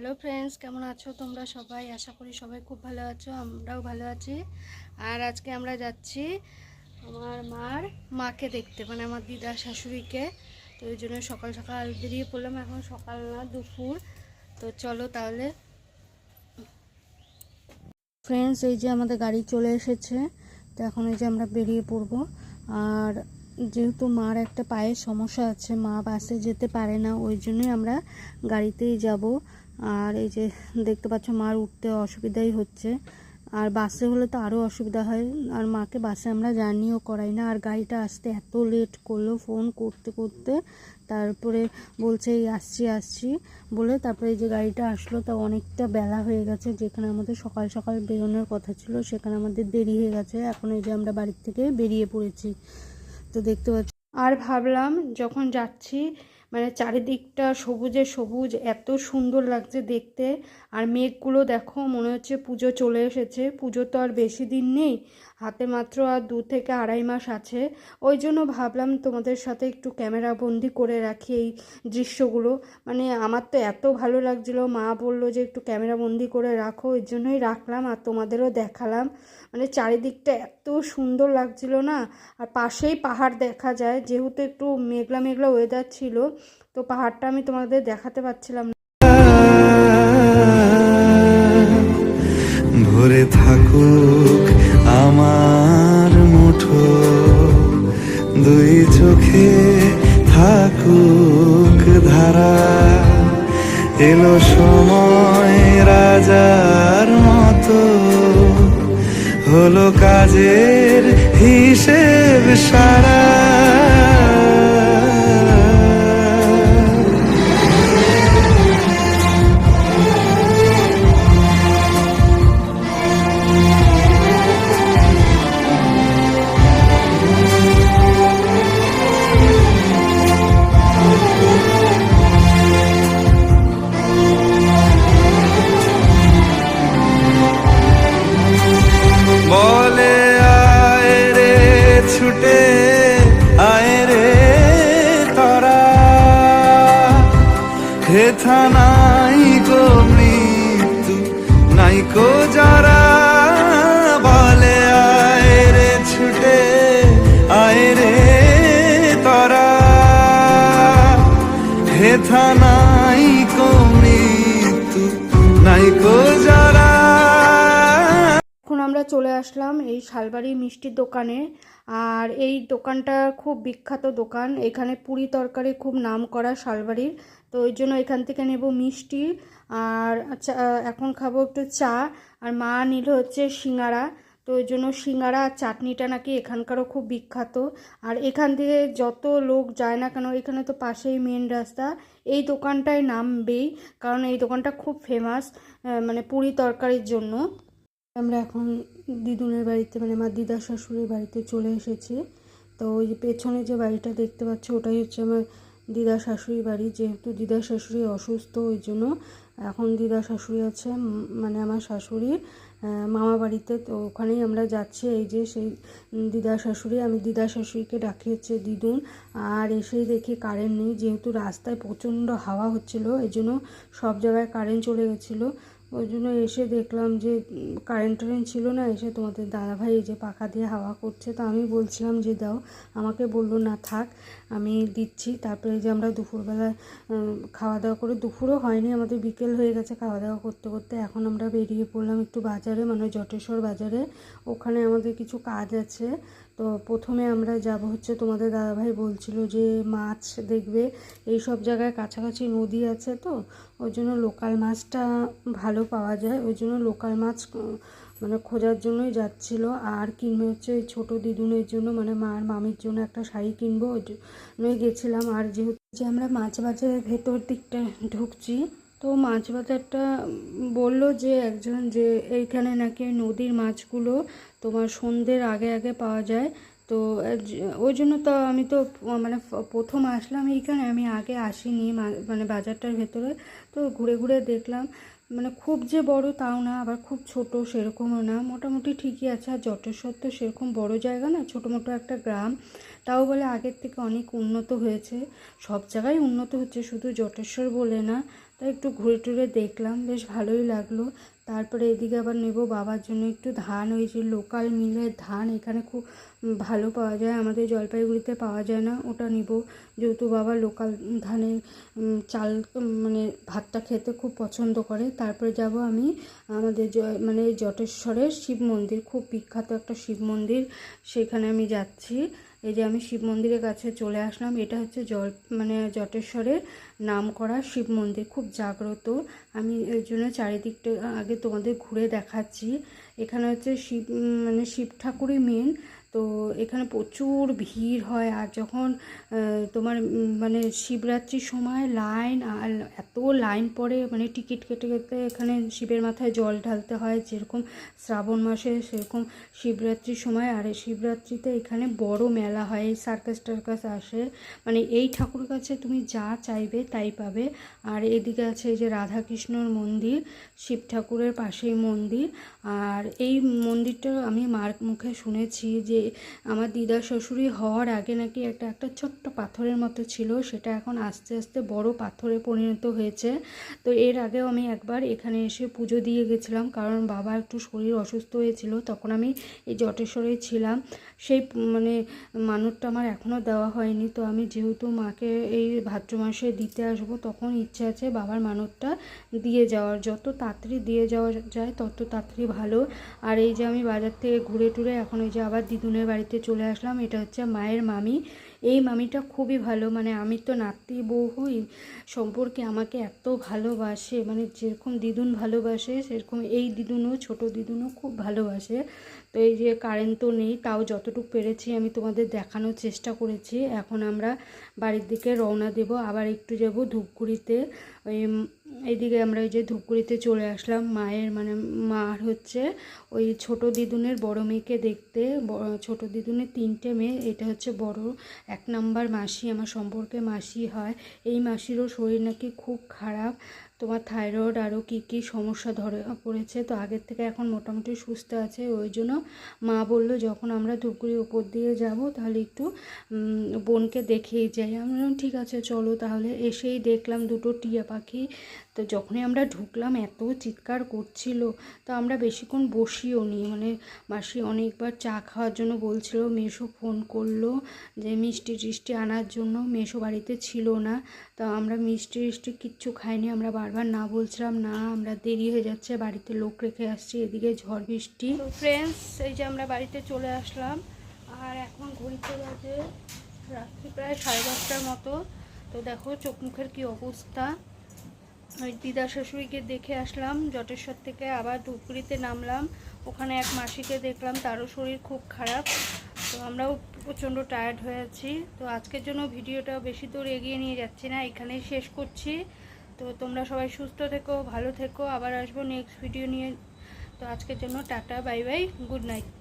Hello friends, কেমন আছো তোমরা সবাই? আশা করি সবাই খুব ভালো আছো, আমরাও ভালো আছি। আর আজকে আমরা যাচ্ছি আমার মাকে দেখতে, মানে আমার দিদার শাশুড়িকে। তো ওই জন্য সকাল সকাল বেরিয়ে পড়লাম। এখন সকাল না, দুপুর। তো চলো তাহলে ফ্রেন্ডস, এই যে আমাদের গাড়ি চলে এসেছে। তো এখন এই যে আমরা বেরিয়ে পড়বো। আর যেহেতু মার একটা পায়ের সমস্যা আছে, মা বাসে যেতে পারে না, ওই জন্যই আমরা গাড়িতেই যাব। আর এই যে দেখতে পাচ্ছ, মার উঠতে অসুবিধাই হচ্ছে। আর বাসে হলে তো আরও অসুবিধা হয়। আর মাকে বাসে আমরা জার্নিও করাই না। আর গাড়িটা আসতে এত লেট করলো, ফোন করতে করতে তারপরে বলছে এই আসছি আসছি বলে তারপরে এই যে গাড়িটা আসলো। তা অনেকটা বেলা হয়ে গেছে, যেখানে আমাদের সকাল সকাল বেরোনোর কথা ছিল সেখানে আমাদের দেরি হয়ে গেছে। এখন এই যে আমরা বাড়ির থেকে বেরিয়ে পড়েছি, তো দেখতে পাচ্ছি। আর ভাবলাম যখন যাচ্ছি, মানে চারিদিকটা সবুজে সবুজ, এত সুন্দর লাগছে দেখতে। আর মেঘগুলো দেখো, মনে হচ্ছে পুজো চলে এসেছে। পুজো তো আর বেশি দিন নেই, হাতে মাত্র আর 2 থেকে আড়াই মাস আছে। ওই জন্য ভাবলাম তোমাদের সাথে একটু ক্যামেরা বন্দি করে রাখি এই দৃশ্যগুলো। মানে আমার তো এত ভালো লাগছিলো, মা বললো যে একটু ক্যামেরা বন্দি করে রাখো, ওই জন্যই রাখলাম আর তোমাদেরও দেখালাম। মানে চারিদিকটা এত সুন্দর লাগছিল না। আর পাশেই পাহাড় দেখা যায়, যেহেতু একটু মেঘলা মেঘলা ওয়েদার ছিল, তো পাহাড়টা আমি তোমাদের দেখাতে পারছিলাম না। ভরে থাকুক আমার মুঠো, দুই চোখে থাকুক ধারা, এলো সময় রাজার মতো, হলো কাজের হিসেব সারা। বলে আয় রে ছুটে আয় রে তারা, হেথা নাই গো মৃত্যু নাই কো যারা। বলে আয় রে ছুটে আয় রে তারা, হেথা নাই কো মৃত্যু নাই কো যারা। এখন আমরা চলে আসলাম এই শালবাড়ি মিষ্টির দোকানে। আর এই দোকানটা খুব বিখ্যাত দোকান, এখানে পুরি তরকারি খুব নাম করা শালবাড়ির। তো ওই জন্য এখান থেকে নেব মিষ্টি। আর আচ্ছা, এখন খাবো একটু চা। আর মা নিল হচ্ছে সিঙ্গারা। তো ওই জন্য সিঙ্গারা আর চাটনিটা নাকি এখানকারও খুব বিখ্যাত। আর এখান থেকে যত লোক যায় না কেন, এখানে তো পাশেই মেন রাস্তা, এই দোকানটায় নামবেই, কারণ এই দোকানটা খুব ফেমাস, মানে পুরি তরকারির জন্য। আমরা এখন দিদুনের বাড়িতে, মানে আমার দিদা শাশুড়ির বাড়িতে চলে এসেছি। তো ওই যে পেছনে যে বাড়িটা দেখতে পাচ্ছ, ওটাই হচ্ছে আমার দিদা শাশুড়ির বাড়ি। যেহেতু দিদা শাশুড়ি অসুস্থ, ওই জন্য এখন দিদা শাশুড়ি আছে, মানে আমার শাশুড়ির মামা বাড়িতে। তো ওখানেই আমরা যাচ্ছি। এই যে সেই দিদা শাশুড়ি, আমি দিদা শাশুড়িকে ডাকি হচ্ছে দিদুন। আর এসেই দেখি কারেন্ট নেই, যেহেতু রাস্তায় প্রচণ্ড হাওয়া হচ্ছিলো, এই জন্য সব জায়গায় কারেন্ট চলে গেছিলো। ওই জন্য এসে দেখলাম যে কারেন্ট ছিল না। এসে তোমাদের দাদাভাই এই যে পাখা দিয়ে হাওয়া করছে, তো আমি বলছিলাম যে দাও, আমাকে বললো না থাক আমি দিচ্ছি। তারপরে যে আমরা দুপুরবেলা খাওয়া দাওয়া করে, দুপুরও হয়নি, আমাদের বিকেল হয়ে গেছে খাওয়া দাওয়া করতে করতে। এখন আমরা বেরিয়ে পড়লাম একটু বাজারে, মানে জটেশ্বর বাজারে। ওখানে আমাদের কিছু কাজ আছে। তো প্রথমে আমরা যাব হচ্ছে, তোমাদের দাদাভাই বলছিল যে মাছ দেখবে, এই সব জায়গায় কাছাকাছি নদী আছে, তো ওই জন্য লোকাল মাছটা ভালো পাওয়া যায়, ওই জন্য লোকাল মাছ মানে খোঁজার জন্যই যাচ্ছিল। আর কিনবে হচ্ছে এই ছোটো দিদুনের জন্য, মানে মার মামির জন্য একটা শাড়ি কিনবো, ওই জন্যই গেছিলাম। আর যেহেতু যে আমরা মাছ বাজারের ভেতর দিকটা ঢুকছি, তো মাছ বাজারটা বললো যে একজন যে এইখানে নাকি নদীর মাছগুলো তোমার সন্ধ্যের আগে আগে পাওয়া যায়। তো ওই জন্য তো আমি তো মানে প্রথম আসলাম এইখানে, আমি আগে আসিনি মানে বাজারটার ভেতরে। তো ঘুরে ঘুরে দেখলাম, মানে খুব যে বড় তাও না, আবার খুব ছোট সেরকমও না, মোটামুটি ঠিকই আছে। আর জটেশ্বর তো সেরকম বড় জায়গা না, ছোটো মোটো একটা গ্রাম। তাও বলে আগের থেকে অনেক উন্নত হয়েছে, সব জায়গায় উন্নত হচ্ছে, শুধু জটেশ্বর বলে না। তাই একটু ঘুরে টুরে দেখলাম, বেশ ভালোই লাগলো। তারপরে এদিকে আবার নেব বাবার জন্য একটু ধান, ওই যে লোকাল মিলের ধান এখানে খুব ভালো পাওয়া যায়, আমাদের জলপাইগুড়িতে পাওয়া যায় না, ওটা নিব যেহেতু বাবা লোকাল ধানের চাল মানে ভাতটা খেতে খুব পছন্দ করে। তারপরে যাব আমি আমাদের মানে জটেশ্বরের শিব মন্দির, খুব বিখ্যাত একটা শিব মন্দির, সেখানে আমি যাচ্ছি। এই যে আমি শিব মন্দিরের কাছে চলে আসলাম, এটা হচ্ছে মানে জটেশ্বরের নামকরা শিব মন্দির, খুব জাগ্রত। আমি এর জন্য চারিদিকটা আগে তোমাদের ঘুরে দেখাচ্ছি। এখানে হচ্ছে শিব মানে শিব ঠাকুরই মেন, তো এখানে প্রচুর ভিড় হয়। আর যখন তোমার মানে শিবরাত্রির সময় লাইন, আর এত লাইন পড়ে, মানে টিকিট কেটে কেটে এখানে শিবের মাথায় জল ঢালতে হয়, যেরকম শ্রাবণ মাসে সেরকম শিবরাত্রির সময়। আর এই শিবরাত্রিতে এখানে বড় মেলা হয়, এই সার্কাস টার্কাস আসে, মানে এই ঠাকুরের কাছে তুমি যা চাইবে তাই পাবে। আর এদিকে আছে এই যে রাধাকৃষ্ণর মন্দির, শিব ঠাকুরের পাশেই মন্দির। আর এই মন্দিরটা আমি মার মুখে শুনেছি যে আমার দিদা শ্বশুরি হওয়ার আগে নাকি একটা ছোট্ট পাথরের মতো ছিল, সেটা এখন আস্তে আস্তে বড় পাথরে পরিণত হয়েছে। তো এর আগেও আমি একবার এখানে এসে পুজো দিয়ে গেছিলাম, কারণ বাবা একটু শরীর অসুস্থ হয়েছিল, তখন আমি এই জটেশ্বরেই ছিলাম। সেই মানে মানতটা আমার এখনও দেওয়া হয়নি, তো আমি যেহেতু মাকে এই ভাদ্র মাসে দিতে আসবো, তখন ইচ্ছে আছে বাবার মানতটা দিয়ে যাওয়ার, যত তাড়াতাড়ি দিয়ে যাওয়া যায় তত তাড়াতাড়ি ভালো। আর এই যে আমি বাজার থেকে ঘুরে টুরে এখন এই যে আবার দিদুনের বাড়িতে চলে আসলাম। এটা হচ্ছে মায়ের মামি, এই মামিটা খুবই ভালো, মানে আমি তো নাতি বউ হই সম্পর্কে আমাকে এত ভালোবাসে, মানে যেরকম দিদুন ভালোবাসে সেরকম এই দিদুনও, ছোট দিদুনও খুব ভালোবাসে। তো এই যে কারেন্ট তো নেই, তাও যতটুকু পেরেছি আমি তোমাদের দেখানোর চেষ্টা করেছি। এখন আমরা বাড়ির দিকে রওনা দেব, আবার একটু যাব ধূপগুড়িতে। ওই এইদিকে আমরা ওই যে ধূপগুড়িতে চলে আসলাম মায়ের মানে মার হচ্ছে ওই ছোট দিদুনের বড় মেয়েকে দেখতে। ছোট দিদুনের 3টে মেয়ে, এটা হচ্ছে বড় 1 নাম্বার মাসি, আমার সম্পর্কে মাসি হয়। এই মাসিরও শরীর নাকি খুব খারাপ, তোমার থাইরয়েড আরও কী সমস্যা ধরে পড়েছে, তো আগের থেকে এখন মোটামুটি সুস্থ আছে। ওই জন্য মা বললো যখন আমরা ধূপগুড়ির উপর দিয়ে যাব তাহলে একটু বোনকে দেখেই যাই। আমি বললাম ঠিক আছে চলো তাহলে। এসেই দেখলাম 2টো টিয়া পাখি, তো যখনই আমরা ঢুকলাম এত চিৎকার করছিল, তো আমরা বেশিক্ষণ বসিও নি, মানে মাসি অনেকবার চা খাওয়ার জন্য বলছিল। মেসো ফোন করলো যে মিষ্টি টিষ্টি আনার জন্য, মেসো বাড়িতে ছিল না, তো আমরা মিষ্টি টিষ্টি কিচ্ছু খাইনি। আমরা বারবার না বলছিলাম না আমরা দেরি হয়ে যাচ্ছে, বাড়িতে লোক রেখে আসছি, এদিকে ঝড় বৃষ্টি। তো ফ্রেন্ডস এই যে আমরা বাড়িতে চলে আসলাম, আর এখন ঘড়িতে বাজে রাত্রি প্রায় 10:30টার মতো। তো দেখো চোখ মুখের কী অবস্থা। ওই দিদা শাশুড়িকে দেখে আসলাম জটেশ্বর থেকে, আবার ধূপগুড়িতে নামলাম, ওখানে এক মাসিকে দেখলাম, তারও শরীর খুব খারাপ, তো আমরাও প্রচণ্ড টায়ার্ড হয়ে আছি। তো আজকের জন্য ভিডিওটা বেশি দূর এগিয়ে নিয়ে যাচ্ছি না, এখানেই শেষ করছি। তো তোমরা সবাই সুস্থ থেকো, ভালো থেকো, আবার আসবো নেক্সট ভিডিও নিয়ে। তো আজকের জন্য tata, bye bye, good night.